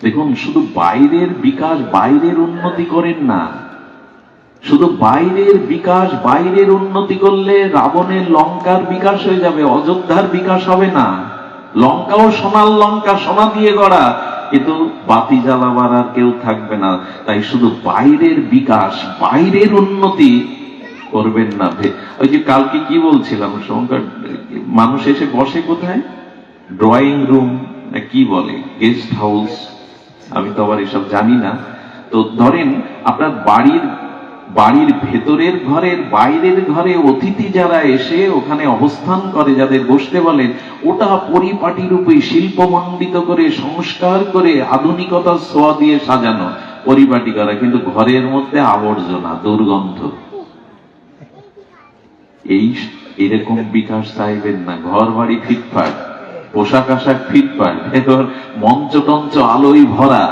দেখুন, শুধু বাইরের বিকাশ, বাইরের উন্নতি করেন না। শুধু বাইরের বিকাশ, বাইরের উন্নতি করলে রাবণের লঙ্কার বিকাশ হয়ে যাবে, অযোধ্যার বিকাশ হবে না। লঙ্কাও সোনার লঙ্কা, সোনা দিয়ে গড়া, কিন্তু বাতি জ্বালাবার আর কেউ থাকবে না। তাই শুধু বাইরের বিকাশ, বাইরের উন্নতি করবেন না। ওই যে কালকে কি বলছিলাম, শঙ্কর, মানুষ এসে বসে কোথায়? ড্রয়িং রুম না কি বলে, গেস্ট হাউস, আমি তো আবার এসব জানি না। তো ধরেন আপনার বাড়ির ভেতরের ঘরের বাইরের ঘরে অতিথি যারা এসে ওখানে অবস্থান করে, যাদের বসতে বলেন, ওটা পরিপাটি রূপে শিল্পমণ্ডিত করে, সংস্কার করে, আধুনিকতার ছোঁয়া দিয়ে সাজানো, পরিপাটি করা, কিন্তু ঘরের মধ্যে আবর্জনা, দুর্গন্ধ। এরকম বিকাশ চাইবেন না। ঘর বাড়ি ফিটফাট, পোশাক আশাক ফিটফাট, ভেতর মঞ্চ টঞ্চ আলোয় ভরা,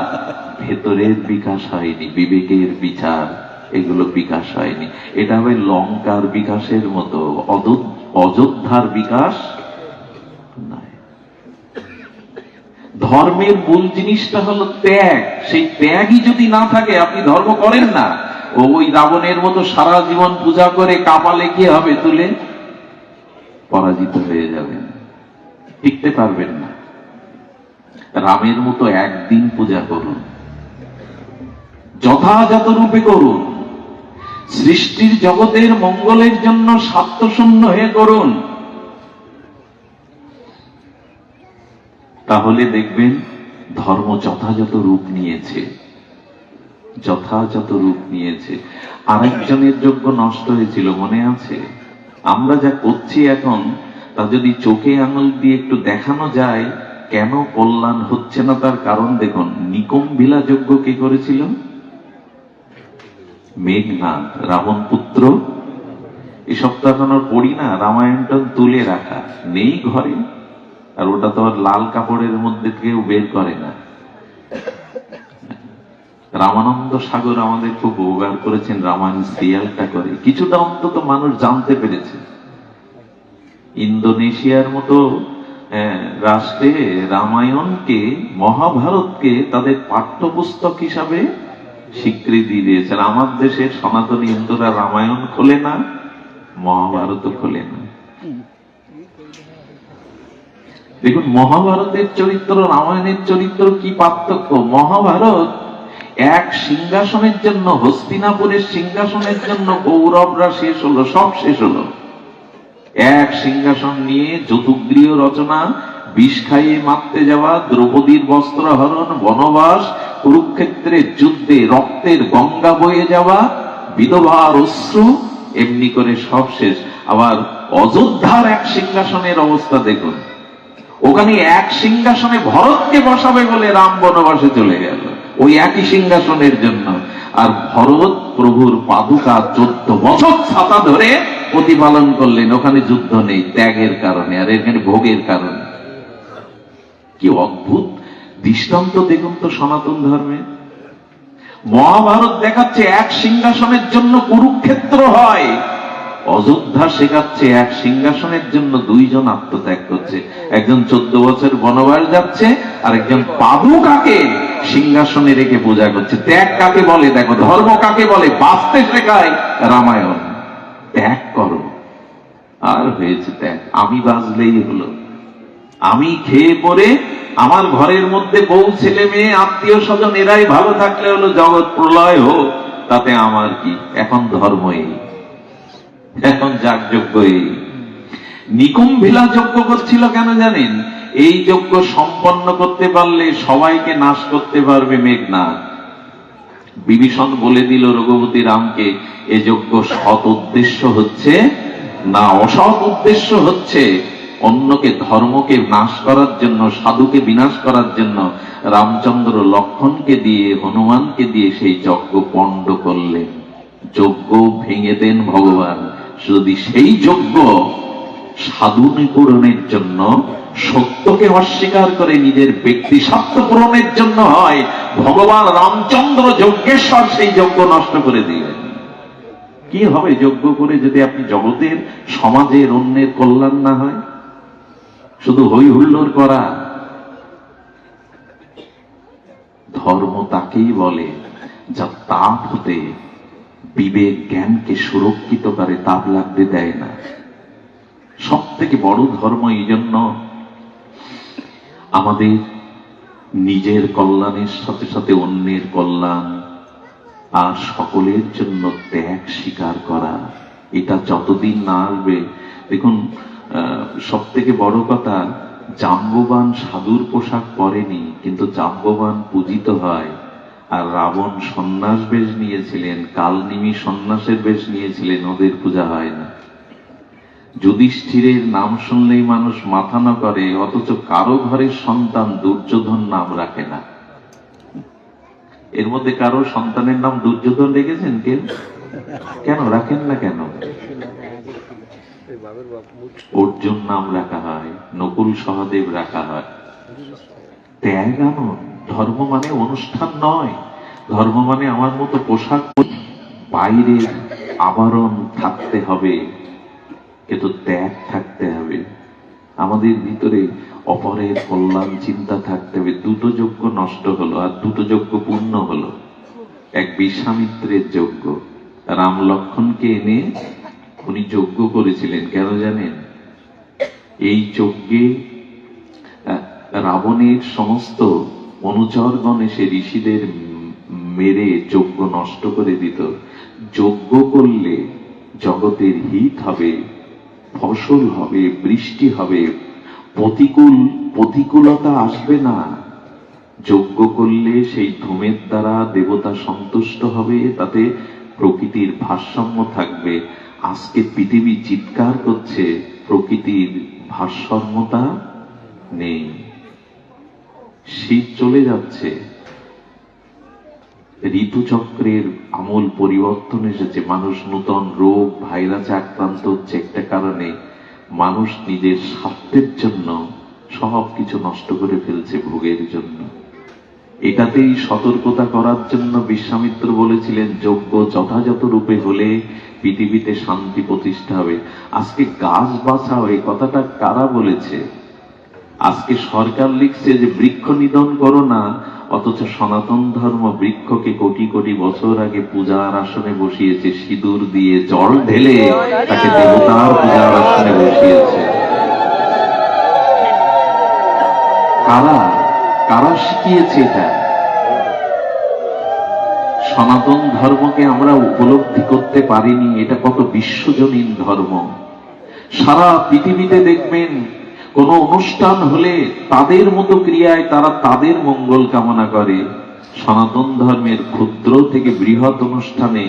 ভেতরের বিকাশ হয়নি, বিবেকের বিচার, এগুলো বিকাশ হয়নি। এটা হবে লঙ্কার বিকাশের মতো, অযোধ্যার বিকাশ নয়। ধর্মের মূল জিনিসটা হলো ত্যাগ। সেই ত্যাগই যদি না থাকে, আপনি ধর্ম করেন না। ওই রাবণের মতো সারা জীবন পূজা করে কাপালে কি হবে? তুলে পরাজিত হয়ে যাবেন, টিকতে পারবেন না। রামের মতো একদিন পূজা করুন, যথাযথ রূপে করুন, সৃষ্টির জগতের মঙ্গলের জন্য স্বার্থশূন্য হয়ে করুন। তাহলে দেখবেন ধর্ম যথাযথ রূপ নিয়েছে, যথাযথ রূপ নিয়েছে। আরেকজনের যজ্ঞ নষ্ট হয়েছিল, মনে আছে? আমরা যা করছি এখন, তা যদি চোখে আঙুল দিয়ে একটু দেখানো যায় কেন কল্যাণ হচ্ছে না, তার কারণ দেখুন। নিকুম্ভিলা যজ্ঞ কে করেছিল? মেঘনাদ, রাবণ পুত্র। এই সপ্তাহ এখন পড়ি না, রামায়ণটা তুলে রাখা নেই ঘরে, আর ওটা তো আর লাল কাপড়ের মধ্যে কেউ বের করে না। রামানন্দ সাগর আমাদের খুব উপকার করেছেন রামায়ণ সিরিয়ালটা করে, কিছুটা অন্তত মানুষ জানতে পেরেছে। ইন্দোনেশিয়ার মতো রাষ্ট্রে রামায়ণকে, মহাভারতকে তাদের পাঠ্যপুস্তক হিসাবে স্বীকৃতি দিয়েছেন। আমার দেশের সনাতনী হিন্দুরা রামায়ণ খোলে না, মহাভারত খোলে না। দেখুন, মহাভারতের চরিত্র, রামায়ণের চরিত্র কি পার্থক্য। মহাভারত এক সিংহাসনের জন্য, হস্তিনাপুরের সিংহাসনের জন্য কৌরবরা শেষ হলো, সব শেষ হলো। এক সিংহাসন নিয়ে যতুগৃহ রচনা, বিষ খাইয়ে মারতে যাওয়া, দ্রৌপদীর বস্ত্র হরণ, বনবাস, কুরুক্ষেত্রের যুদ্ধে রক্তের গঙ্গা বয়ে যাওয়া, বিধবার অশ্রু, এমনি করে সব শেষ। আবার অযোধ্যার এক সিংহাসনের অবস্থা দেখুন। ওখানে এক সিংহাসনে ভরতকে বসাবে বলে রাম বনবাসে চলে গেল, ওই একই সিংহাসনের জন্য। আর ভরত প্রভুর পাদুকা 14 বছর ছাতা ধরে প্রতিপালন করলেন। ওখানে যুদ্ধ নেই, ত্যাগের কারণে, আর এখানে ভোগের কারণে। কি অদ্ভুত দৃষ্টান্ত দেখুন তো সনাতন ধর্মে। মহাভারত দেখাচ্ছে এক সিংহাসনের জন্য কুরুক্ষেত্র হয়, অযোধ্যা শেখাচ্ছে এক সিংহাসনের জন্য দুইজন আত্মত্যাগ করছে। একজন 14 বছর বনবাস যাচ্ছে, আর একজন পাদুকাকে সিংহাসনে রেখে পূজা করছে। ত্যাগ কাকে বলে দেখো, ধর্ম কাকে বলে, বাঁচতে শেখায় রামায়ণ। ত্যাগ করো, আর হয়েছে ত্যাগ। আমি বাঁচলেই হলো, আমি খেয়ে পরে আমার ঘরের মধ্যে বউ ছেলে মেয়ে আত্মীয় স্বজন এরাই ভালো থাকলে হলো, জগৎ প্রলয় হোক, তাতে আমার কি। এখন ধর্ম এই, এখন যাগযজ্ঞ এই। নিকুম্ভিলা যজ্ঞ করছিল কেন জানেন? এই যজ্ঞ সম্পন্ন করতে পারলে সবাইকে নাশ করতে পারবে মেঘনাদ। বিভীষণ বলে দিল রঘুপতি রামকে, এ যজ্ঞ সৎ উদ্দেশ্য হচ্ছে না, অসৎ উদ্দেশ্য হচ্ছে। অন্যকে, ধর্মকে নাশ করার জন্য, সাধুকে বিনাশ করার জন্য রামচন্দ্র লক্ষণকে দিয়ে, হনুমানকে দিয়ে সেই যজ্ঞ পণ্ড করলেন। যজ্ঞ ভেঙে দেন ভগবান। যদি সেই যজ্ঞ সাধুনি পূরণের জন্য, সত্যকে অস্বীকার করে নিজের ব্যক্তি স্বার্থ পূরণের জন্য হয়, ভগবান রামচন্দ্র যজ্ঞেশ্বর সেই যজ্ঞ নষ্ট করে দিলেন। কি হবে যজ্ঞ করে যদি আপনি জগতের, সমাজের, অন্যের কল্যাণ না হয়? শুধু হই হুল্লোড় করা। ধর্ম তাকেই বলে যা তাপ হতে বিবেক জ্ঞানকে সুরক্ষিত করে, তাপ লাগতে দেয় না। সব থেকে বড় ধর্ম এই জন্য আমাদের নিজের কল্যাণের সাথে সাথে অন্যের কল্যাণ আর সকলের জন্য ত্যাগ স্বীকার করা। এটা যতদিন না আসবে, দেখুন সব থেকে বড় কথা, জাম্ববান সাধুর পোশাক পরেনি, কিন্তু জাম্ববান পূজিত হয়। আর রাবণ সন্ন্যাস বেশ নিয়েছিলেন, কালনিমি সন্ন্যাসের বেশ নিয়েছিলেন, ওদের পূজা হয় না। যুধিষ্ঠিরের নাম শুনলেই মানুষ মাথা না করে, অথচ কারো ঘরের সন্তান দুর্যোধন নাম রাখে না। এর মধ্যে কারো সন্তানের নাম দুর্যোধন রেখেছেন কেউ? কেন রাখেন না? কেন? অর্জুন নাম রাখা হয়, নকুল সহদেব রাখা হয়। ত্যাগ আনো। ধর্ম মানে অনুষ্ঠান নয়। ধর্ম মানে আমার মতো পোশাক বাইরের আবরণ থাকতে হবে, কিন্তু ত্যাগ থাকতে হবে। আমাদের ভিতরে অপরের কল্যাণ চিন্তা থাকতে হবে। দুটো যজ্ঞ নষ্ট হলো, আর দুটো যজ্ঞ পূর্ণ হলো। এক বিশ্বামিত্রের যজ্ঞ, রাম লক্ষ্মণকে এনে উনি যজ্ঞ করেছিলেন। কেন জানেন? এই যজ্ঞে রাবণের সমস্ত অনুচরগণ এসে ঋষিদের মেরে যজ্ঞ নষ্ট করে দিত। যজ্ঞ করলে জগতের হিত হবে, ফসল হবে, বৃষ্টি হবে, প্রতিকূলতা আসবে না। যজ্ঞ করলে সেই ধূমের দ্বারা দেবতা সন্তুষ্ট হবে, তাতে প্রকৃতির ভারসাম্য থাকবে। আজকে পৃথিবী চিৎকার করছে প্রকৃতির ভারসাম্যতা নেই, শীত চলে যাচ্ছে, ঋতুচক্রের আমূল পরিবর্তন এসেছে, মানুষ নূতন রোগ ভাইরাসে আক্রান্ত হচ্ছে। একটা কারণে মানুষ নিজের স্বার্থের জন্য সবকিছু নষ্ট করে ফেলছে ভোগের জন্য। এটাতেই সতর্কতা করার জন্য বিশ্বামিত্র বলেছিলেন, যজ্ঞ যথাযথ রূপে হলে পৃথিবীতে শান্তি প্রতিষ্ঠা হবে। আজকে গাছ বাঁচাও, এই কথাটা কারা বলেছে? আজকে সরকার লিখছে যে বৃক্ষ নিধন করো না, অথচ সনাতন ধর্ম বৃক্ষকে কোটি কোটি বছর আগে পূজার আসনে বসিয়েছে, সিঁদুর দিয়ে জল ঢেলে তাকে দেবতার পূজার আসনে বসিয়েছে। কারা কারা শিখিয়েছে এটা? সনাতন ধর্মকে আমরা উপলব্ধি করতে পারিনি। এটা কত বিশ্বজনীন ধর্ম। সারা পৃথিবীতে দেখবেন কোন অনুষ্ঠান হলে তাদের মতো ক্রিয়ায় তারা তাদের মঙ্গল কামনা করে। সনাতন ধর্মের ক্ষুদ্র থেকে বৃহৎ অনুষ্ঠানে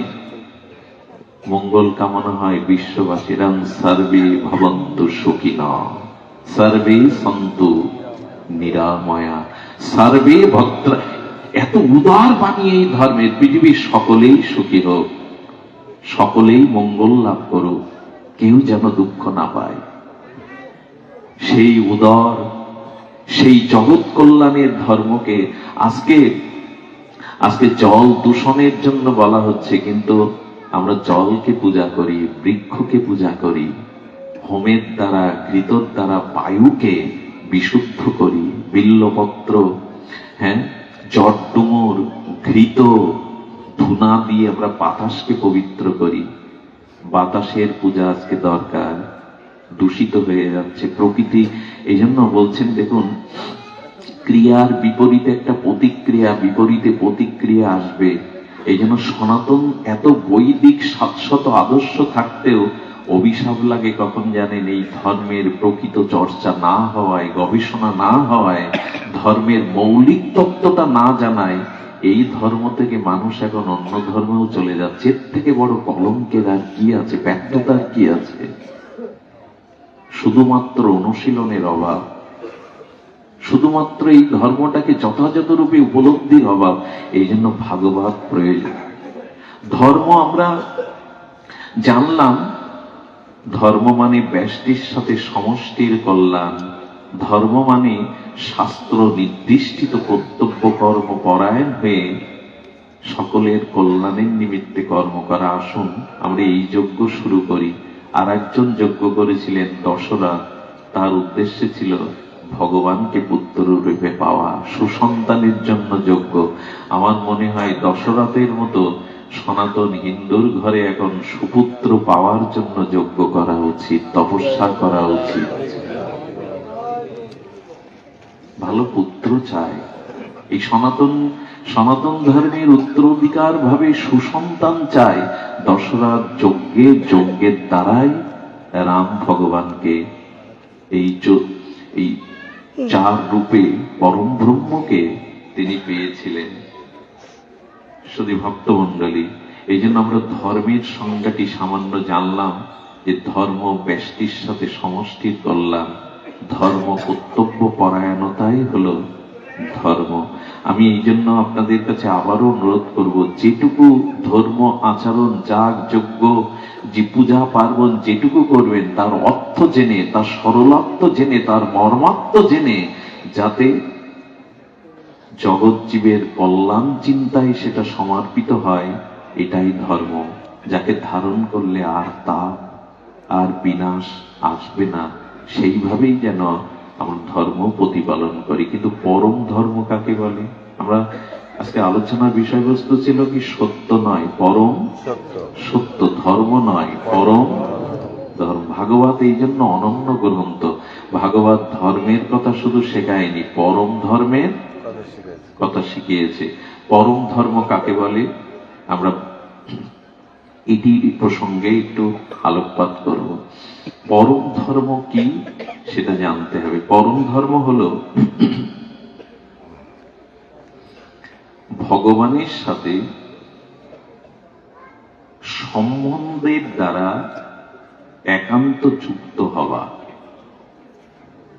মঙ্গল কামনা হয় বিশ্ববাসীরাং সর্বে ভবন্তু সুখিনঃ সর্বে সন্তু নিরাময়া সর্বে ভদ্র। এত উদার বাণী এই ধর্মের। পৃথিবীর সকলেই সুখী হোক, সকলেই মঙ্গল লাভ করুক, কেউ যেন দুঃখ না পায়। সেই উদার, সেই জগৎ কল্যাণের ধর্মকে আজকে জল দূষণের জন্য বলা হচ্ছে, কিন্তু আমরা জলকে পূজা করি, বৃক্ষকে পূজা করি, হোমের দ্বারা ঘৃতর দ্বারা বায়ুকে বিশুদ্ধ করি, বিল্লপত্র, জট ডুমুর, ঘৃত, ধুনা দিয়ে আমরা বাতাসকে পবিত্র করি। বাতাসের পূজা আজকে দরকার। দূষিত হয়ে যাচ্ছে প্রকৃতি। এই জন্য বলছেন, দেখুন, ক্রিয়ার বিপরীতে একটা প্রতিক্রিয়া, বিপরীতে প্রতিক্রিয়া আসবে। এই জন্য সনাতন এত বৈদিক শাশ্বত আদর্শ থাকতেও অভিশাপ লাগে কখন জানেন? এই ধর্মের প্রকৃত চর্চা না হওয়ায়, গবেষণা না হওয়ায়, ধর্মের মৌলিক তত্ত্বটা না জানায়। এই ধর্ম থেকে মানুষ এখন অন্য ধর্মেও চলে যাচ্ছে। এর থেকে বড় কলঙ্কের আর কি আছে, ব্যর্থতার কি আছে? শুধুমাত্র অনুশীলনের অভাব, শুধুমাত্র এই ধর্মটাকে যথাযথ রূপে উপলব্ধির অভাব। এই জন্য ভাগবত প্রয়োজন। ধর্ম আমরা জানলাম, ধর্ম মানে ব্যষ্টির সাথে সমষ্টির কল্যাণ। ধর্ম মানে শাস্ত্র নির্দিষ্টিত কর্তব্য কর্ম পরায়ণ হয়ে সকলের কল্যাণের নিমিত্তে কর্ম করা। আসুন আমরা এই যজ্ঞ শুরু করি। আর একজন যজ্ঞ করেছিলেন দশরথ, তার উদ্দেশ্য ছিল ভগবানকে পুত্র রূপে পাওয়া, সুসন্তানের জন্য যোগ্য। আমার মনে হয় দশরথের মতো সনাতন হিন্দুর ঘরে এখন সুপুত্র পাওয়ার জন্য যোগ্য করা উচিত, তপস্যা করা উচিত। ভালো পুত্র চায়। এই সনাতন ধর্মের উত্তরাধিকার ভাবে সুসন্তান চায়। দশরথ যজ্ঞের দ্বারাই রাম ভগবানকে এই চার রূপে পরম ব্রহ্মকে তিনি পেয়েছিলেন। শুধু ভক্তমণ্ডলী, এই জন্য আমরা ধর্মের সংজ্ঞাটি সামান্য জানলাম, যে ধর্ম ব্যষ্টির সাথে সমষ্টির কল্যাণ, ধর্ম কর্তব্য পরায়ণতাই হলো ধর্ম। আমি এই জন্য আপনাদের কাছে আবারও অনুরোধ করব, যেটুকু ধর্ম আচরণ, যাগ যজ্ঞ, যে পূজা পার্বণ যেটুকু করবেন, তার অর্থ জেনে, তার সরলার্থ জেনে, তার মর্মার্থ জেনে, যাতে জগৎ জীবের কল্যাণ চিন্তায় সেটা সমর্পিত হয়, এটাই ধর্ম। যাকে ধারণ করলে আর তাপ আর বিনাশ আসবে না, সেইভাবেই যেন আমরা ধর্ম প্রতিপালন করি। কিন্তু পরম ধর্ম কাকে বলে? আমরা আজকে আলোচনার বিষয়বস্তু ছিল কি সত্য নয়, পরম সত্য। ধর্ম নয়, পরম ধর্ম। ভাগবত এই জন্য অনন্য গ্রন্থ। ভাগবত ধর্মের কথা শুধু শেখায়নি, পরম ধর্মের কথা শিখিয়েছে। পরম ধর্ম কাকে বলে? আমরা এটি প্রসঙ্গে একটু আলোকপাত করব। পরম ধর্ম কি সেটা জানতে হবে। পরম ধর্ম হলো ভগবানের সাথে সম্বন্ধের দ্বারা একান্ত যুক্ত হওয়া।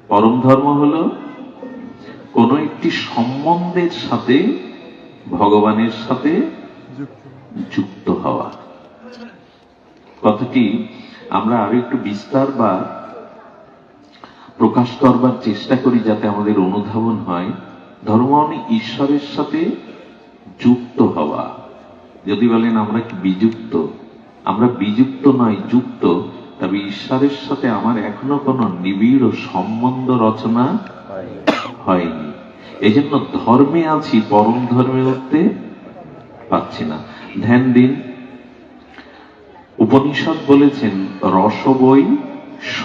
পরম ধর্ম হলো কোন একটি সম্বন্ধের সাথে ভগবানের সাথে যুক্ত হওয়া। কথাটি আমরা আরো একটু বিস্তার বা প্রকাশ করবার চেষ্টা করি, যাতে আমাদের অনুধাবন হয়। ধর্ম মানে ঈশ্বরের সাথে যুক্ত হওয়া। যদি বলেন আমরা কি বিযুক্ত, আমরা বিযুক্ত নয়, যুক্ত। তবে ঈশ্বরের সাথে আমার এখনো কোনো নিবিড় সম্বন্ধ রচনা হয়নি। এই জন্য ধর্মে আছি, পরম ধর্মে উঠতে পাচ্ছি না। ধ্যান দিন, উপনিষদ বলেছেন রস বই স,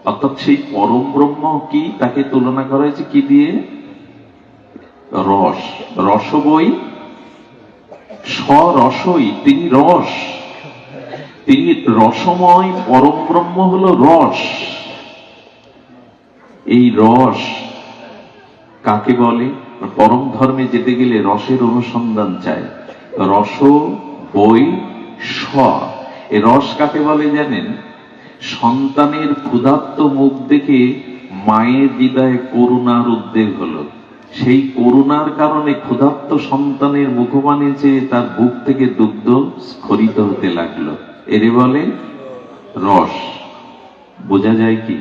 অর্থাৎ সেই পরম ব্রহ্ম কি, তাকে তুলনা করা হয়েছে কি দিয়ে? রস। রস বই স, রসই, তিনি রস, তিনি রসময়। পরম ব্রহ্ম হলো রস। এই রস কাকে বলে? পরম ধর্মে যেতে গেলে রসের অনুসন্ধান চাই। রস বই স। এ রস কাকে বলে জানেন? সন্তানের ক্ষুধার্ত মুখ দেখে মায়ের হৃদয়ে করুণার উদ্বেগ হলো। সেই করুণার কারণে ক্ষুধার্ত সন্তানের মুখপানে চেয়ে তার বুক থেকে দুগ্ধ স্খলিত হতে লাগলো। এরে বলে রস। বোঝা যায় কি?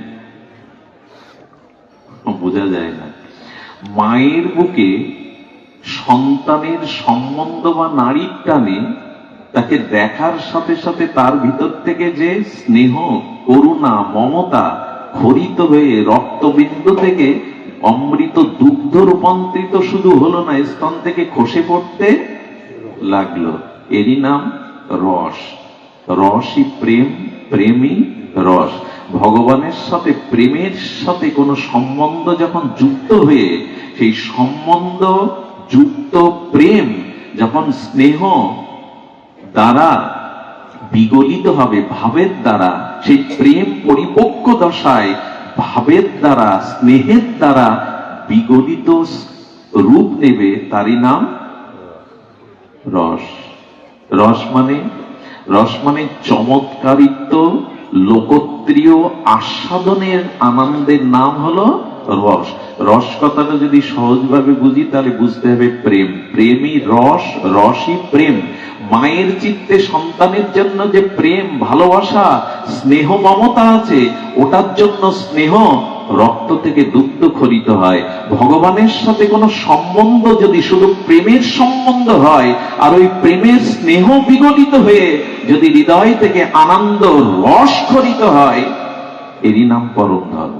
বোঝা যায় না। মায়ের বুকে সন্তানের সম্বন্ধ বা নারীর টানে তাকে দেখার সাথে সাথে তার ভিতর থেকে যে স্নেহ, করুণা, মমতা খরিত হয়ে রক্তবিন্দু থেকে অমৃত দুগ্ধ রূপান্তরিত শুধু হলো না, স্তন থেকে খসে পড়তে লাগলো। এরই নাম রস। রসই প্রেম, প্রেমই রস। ভগবানের সাথে প্রেমের সাথে কোনো সম্বন্ধ যখন যুক্ত হয়ে, সেই সম্বন্ধ যুক্ত প্রেম যখন স্নেহ দ্বারা বিগলিত হবে, ভাবের দ্বারা, সেই প্রেম পরিপক্ক দশায় ভাবের দ্বারা, স্নেহের দ্বারা বিগলিত রূপ নেবে, তারই নাম রস। রস মানে চমৎকারিত্ব, লোকপ্রিয় আস্বাদনের আনন্দের নাম হলো রস। রস কথাটা যদি সহজভাবে বুঝি, তাহলে বুঝতে হবে প্রেম। প্রেমই রস, রসই প্রেম। মায়ের চিত্তে সন্তানের জন্য যে প্রেম, ভালোবাসা, স্নেহ, মমতা আছে, ওটার জন্য স্নেহ রক্ত থেকে দুগ্ধ খরিত হয়। ভগবানের সাথে কোনো সম্বন্ধ যদি শুধু প্রেমের সম্বন্ধ হয়, আর ওই প্রেমের স্নেহ বিগলিত হয়ে যদি হৃদয় থেকে আনন্দ রস খরিত হয়, এরই নাম পরম ধর্ম।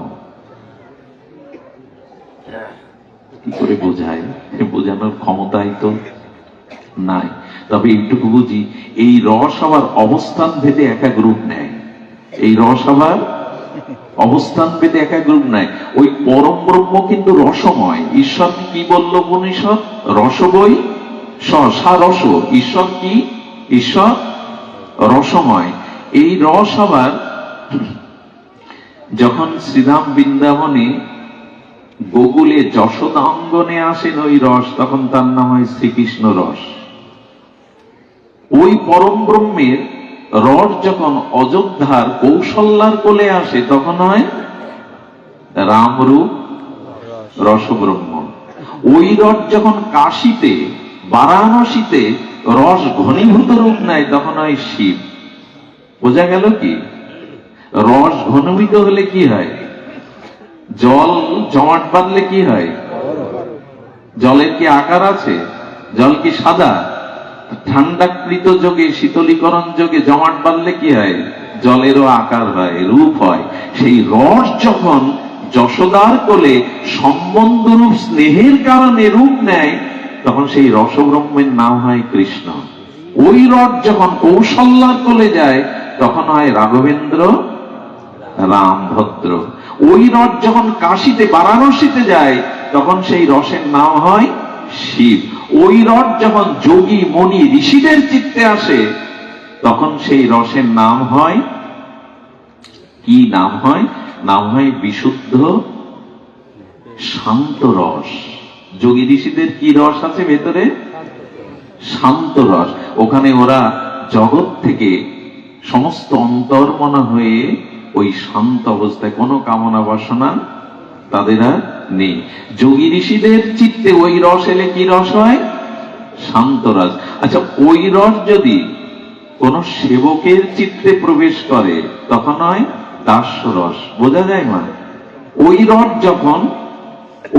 কি করে বোঝায়, বোঝানোর ক্ষমতাই তো নাই। তবে এইটুকু বুঝি, এই রস আবার অবস্থান ভেদে এক এক রূপ নেয়। এই রস আবার অবস্থান ভেদে এক এক রূপ নেয়। ওই পরম ব্রহ্ম কিন্তু রসময়। ঈশ্বরকে কি বললো উপনিষদ? রস বই রস। ঈশ্বর কি? ঈশ্বর রসময়। এই রস আবার যখন শ্রীধাম বৃন্দাবনে গোকুলে যশোদা অঙ্গনে আসেন ওই রস, তখন তার নাম হয় শ্রীকৃষ্ণ রস। ওই পরম ব্রহ্মের রস যখন অযোধ্যার কৌশল্যার কোলে আসে, তখন হয় রামরূপ রসব্রহ্ম। ওই রস যখন কাশীতে, বারাণসীতে রস ঘনীভূত রূপ নেয়, তখন হয় শিব। বোঝা গেল কি? রস ঘনীভূত হলে কি হয়? জল জমাট বাঁধলে কি হয়? জলের কি আকার আছে? জল কি সাদা? ঠান্ডাকৃত যোগে, শীতলীকরণ যোগে জমাট বাঁধলে কি হয়? জলেরও আকার হয়, রূপ হয়। সেই রস যখন যশোদার কোলে সম্বন্ধ রূপ স্নেহের কারণে রূপ নেয়, তখন সেই রসব্রহ্মের নাম হয় কৃষ্ণ। ওই রস যখন কৌশল্যার কোলে যায়, তখন হয় রাঘবেন্দ্র, রামভদ্র। ওই রস যখন কাশীতে, বারাণসীতে যায়, তখন সেই রসের নাম হয় শিব। ওই রস যখন যোগী মণি ঋষিদের চিত্তে আসে, তখন সেই রসের নাম হয় কি? নাম হয়, নাম হয় বিশুদ্ধ শান্ত রস। যোগী ঋষিদের কি রস আছে ভেতরে? শান্ত রস। ওখানে ওরা জগৎ থেকে সমস্ত অন্তর্মনা হয়ে ওই শান্ত অবস্থায়, কোনো কামনা বাসনা তাদের আর নেই। যোগী ঋষিদের চিত্তে ওই রস এলে কি রস হয়? শান্ত রস। আচ্ছা, ওই রস যদি কোন সেবকের চিত্তে প্রবেশ করে, তখন হয় দাস্য রস। বোঝা যায় মা? ওই রস যখন,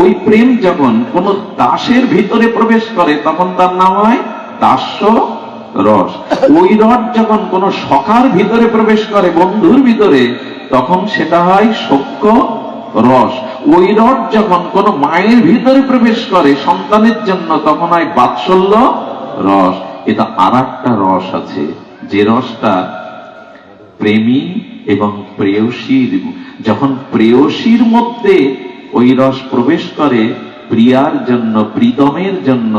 ওই প্রেম যখন কোন দাসের ভিতরে প্রবেশ করে, তখন তার নাম হয় দাস্য রস। ওই রস যখন কোন সখার ভিতরে প্রবেশ করে, বন্ধুর ভিতরে, তখন সেটা হয় সখ্য রস। ওই রস যখন কোন মায়ের ভিতরে প্রবেশ করে সন্তানের জন্য, তখন হয় বাৎসল্য রস। এটা আর একটা রস আছে, যে রসটা প্রেমী এবং প্রেয়সীর, যখন প্রেয়সীর মধ্যে ওই রস প্রবেশ করে প্রিয়ার জন্য, প্রীতমের জন্য,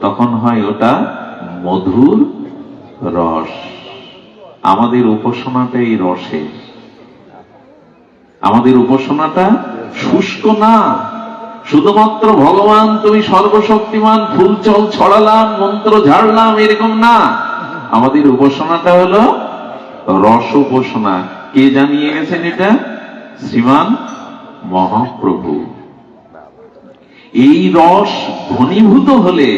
তখন হয় ওটা মধুর রস। আমাদের উপাসনাটা এই রসে। আমাদের উপাসনাটা শুষ্ক না, শুধুমাত্র ভগবান তুমি সর্বশক্তিমান, ফুল চল ছড়ালাম, মন্ত্র ঝাড়লাম, এরকম না। আমাদের উপাসনাটা হলো রস উপাসনা। কে জানিয়ে গেছেন এটা? শ্রীমান মহাপ্রভু। এই রস ঘনীভূত হলে,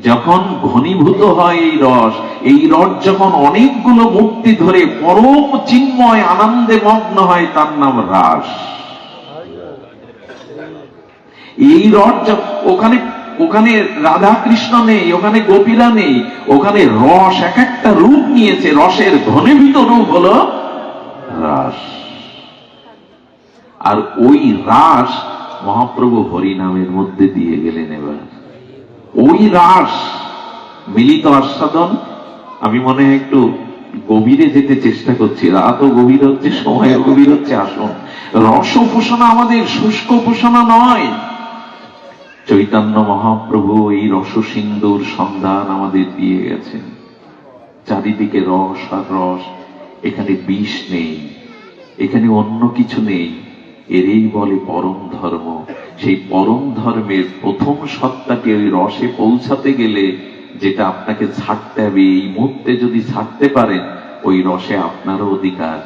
যখন ঘনীভূত হয় এই রস যখন অনেকগুলো মূর্তি ধরে পরম চিন্ময় আনন্দে মগ্ন হয়, তার নাম রাস। এই রস ওখানে, ওখানে রাধা কৃষ্ণ নেই, ওখানে গোপীরা নেই, ওখানে রস এক একটা রূপ নিয়েছে। রসের ঘনীভূত রূপ হলো রাস। আর ওই রাস মহাপ্রভু হরিনামের মধ্যে দিয়ে গেলেন। এবার ওই রাস মিলিত আস্বাদন, আমি মনে হয় একটু গভীরে যেতে চেষ্টা করছি। রাতও গভীর হচ্ছে, সময়ও গভীর হচ্ছে। আসুন, রস উপাসনা আমাদের শুষ্ক উপাসনা নয়। চৈতন্য মহাপ্রভু এই রস সিন্ধুর সন্ধান আমাদের দিয়ে গেছেন। চারিদিকে রস আর রস। এখানে বিষ নেই, এখানে অন্য কিছু নেই। এরই বলে পরম ধর্ম। সেই পরম ধর্মের প্রথম সত্তাকে ওই রসে পৌঁছাতে গেলে যেটা আপনাকে ছাড়তে হবে, এই মুহূর্তে যদি ছাড়তে পারেন, ওই রসে আপনারও অধিকার।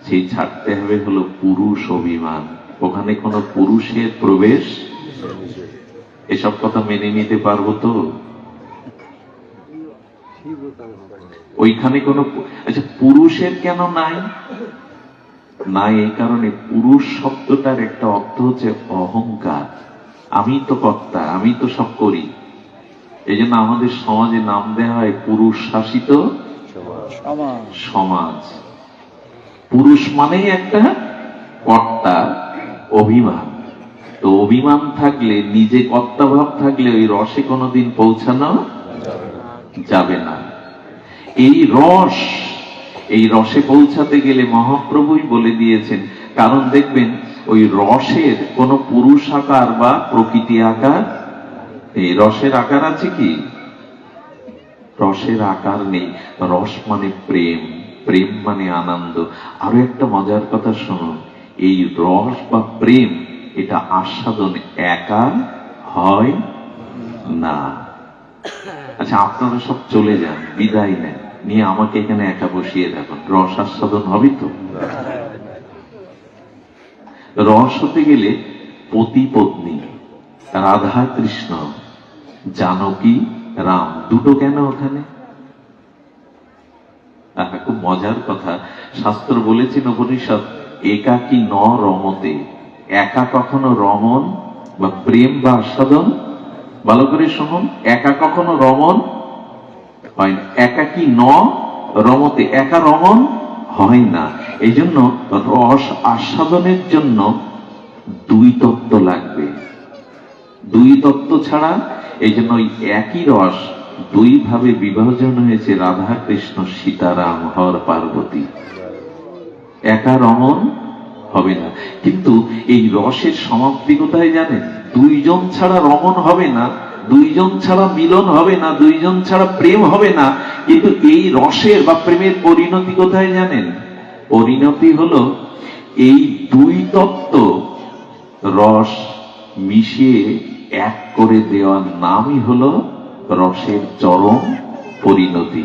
সেই ছাড়তে হবে হলো পুরুষ অভিমান। ওখানে কোনো পুরুষের প্রবেশ, এসব কথা মেনে নিতে পারবো তো? ওইখানে কোনো, আচ্ছা পুরুষের কেন নাই? নাই এই কারণে, পুরুষ শব্দটার একটা অর্থ হচ্ছে অহংকার। আমি তো কর্তা, আমি তো সব করি। এই জন্য আমাদের সমাজে নাম দেওয়া হয় পুরুষ শাসিত সমাজ। পুরুষ মানেই একটা কর্তা, অভিমান। তো অভিমান থাকলে, নিজে কর্তাভাব থাকলে ওই রসে কোনোদিন পৌঁছানো যাবে না। এই রসে পৌঁছাতে গেলে মহাপ্রভুই বলে দিয়েছেন। কারণ দেখবেন ওই রসের কোন পুরুষ আকার বা প্রকৃতি আকার, এই রসের আকার আছে কি? রসের আকার নেই। রস মানে প্রেম, প্রেম মানে আনন্দ। আরো একটা মজার কথা শুনুন, এই রস বা প্রেম এটা আস্বাদন একা হয় না। আচ্ছা, আপনারা সব চলে যান, বিদায় নেন, নিয়ে আমাকে এখানে একা বসিয়ে রাখুন, রস আস্বাদন হবে তো? রস হতে গেলে পতি পত্নী, রাধা কৃষ্ণ, জানকী রাম, দুটো কেন ওখানে? খুব মজার কথা, শাস্ত্র বলেছেন উপনিষদ, একাকী ন রমতে, একা কখনো রমন বা প্রেম বা আস্বাদন, ভালো করে শুনুন, একা কখনো রমন হয় না। একাকী ন রমতে, একা রমন হয় না। এই জন্য রস আস্বাদনের জন্য দুই তত্ত্ব লাগবে। দুই তত্ত্ব ছাড়া, এই জন্য ওই একই রস দুই ভাবে বিভাজন হয়েছে, রাধা কৃষ্ণ সীতারাম হর পার্বতী। একা রমন হবে না। কিন্তু এই রসের সমাপ্তি কোথায় জানেন? দুইজন ছাড়া রমন হবে না, দুইজন ছাড়া মিলন হবে না, দুইজন ছাড়া প্রেম হবে না। কিন্তু এই রসের বা প্রেমের পরিণতি কোথায় জানেন? পরিণতি হলো এই দুই তত্ত্ব রস মিশিয়ে এক করে দেওয়ার নামই হলো রসের চরম পরিণতি।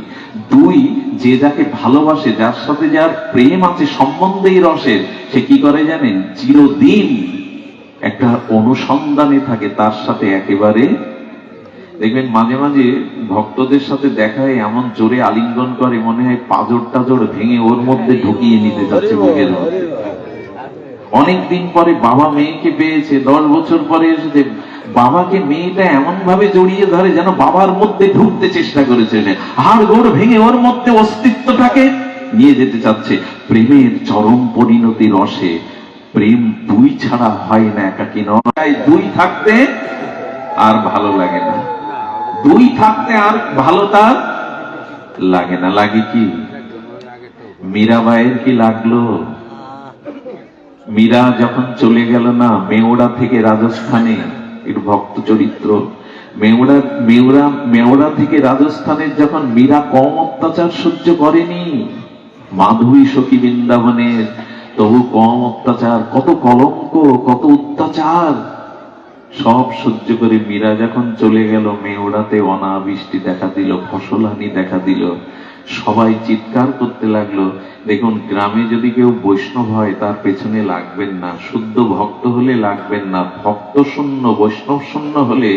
দুই, যে যাকে ভালোবাসে, যার সাথে যার প্রেম আছে, সম্বন্ধেই রসের, সে কি করে জানেন? চিরদিন একটা অনুসন্ধানে থাকে, তার সাথে একেবারে। দেখবেন মাঝে মাঝে ভক্তদের সাথে দেখায়, এমন জোরে আলিঙ্গন করে, মনে হয় পাজর টাজর ভেঙে ওর মধ্যে ঢুকিয়ে নিতে যাচ্ছে বুকের মধ্যে। অনেকদিন পরে বাবা মেয়েকে পেয়েছে, 10 বছর পরে এসেছে, বাবাকে মেয়েটা এমন ভাবে জড়িয়ে ধরে যেন বাবার মধ্যে ঢুকতে চেষ্টা করেছে, হাড় গোড় ভেঙে ওর মধ্যে অস্তিত্বটাকে নিয়ে যেতে চাচ্ছে। প্রেমের চরম পরিণতি রসে। প্রেম দুই ছাড়া হয় না, একাকী নয়। দুই থাকতে আর ভালো লাগে না, দুই থাকতে আর ভালো তার লাগে না। লাগে কি? মীরাবাইয়ের কি লাগলো? মীরা যখন চলে গেল না মেওড়া থেকে রাজস্থানে, একটু ভক্ত চরিত্র, মেওড়া থেকে রাজস্থানের যখন মীরা কম অত্যাচার সহ্য করেনি, মাধবী সখী বৃন্দাবনের, তবু কম অত্যাচার, কত কলঙ্ক, কত অত্যাচার সব সহ্য করে মীরা যখন চলে গেল, মেওড়াতে অনাবৃষ্টি দেখা দিল, ফসলহানি দেখা দিল, সবাই চিৎকার করতে লাগলো। দেখুন, গ্রামে যদি কেউ বৈষ্ণব হয় তার পেছনে লাগবেন না, শুদ্ধ ভক্ত হলে লাগবেন না, ভক্ত শূন্য বৈষ্ণব শূন্য হলে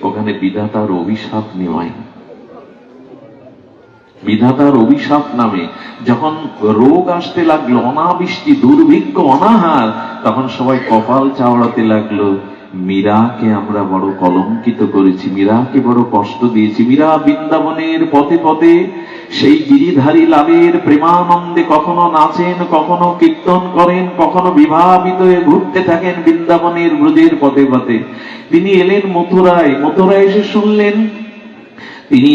ওখানে বিধাতার অভিশাপ নেওয়ায়। বিধাতার অভিশাপ নামে যখন রোগ আসতে লাগলো, অনাবৃষ্টি, দুর্ভিক্ষ, অনাহার, তখন সবাই কপাল চাওড়াতে লাগলো, মীরাকে আমরা বড় কলঙ্কিত করেছি, মীরাকে বড় কষ্ট দিয়েছি। মীরা বৃন্দাবনের পথে পথে সেই গিরিধারী লালের প্রেমানন্দে কখনো নাচেন, কখনো কীর্তন করেন, কখনো বিভাবিত হয়ে ঘুরতে থাকেন বৃন্দাবনের ব্রজের পথে পথে। তিনি এলেন মথুরায়, মথুরায় এসে শুনলেন, তিনি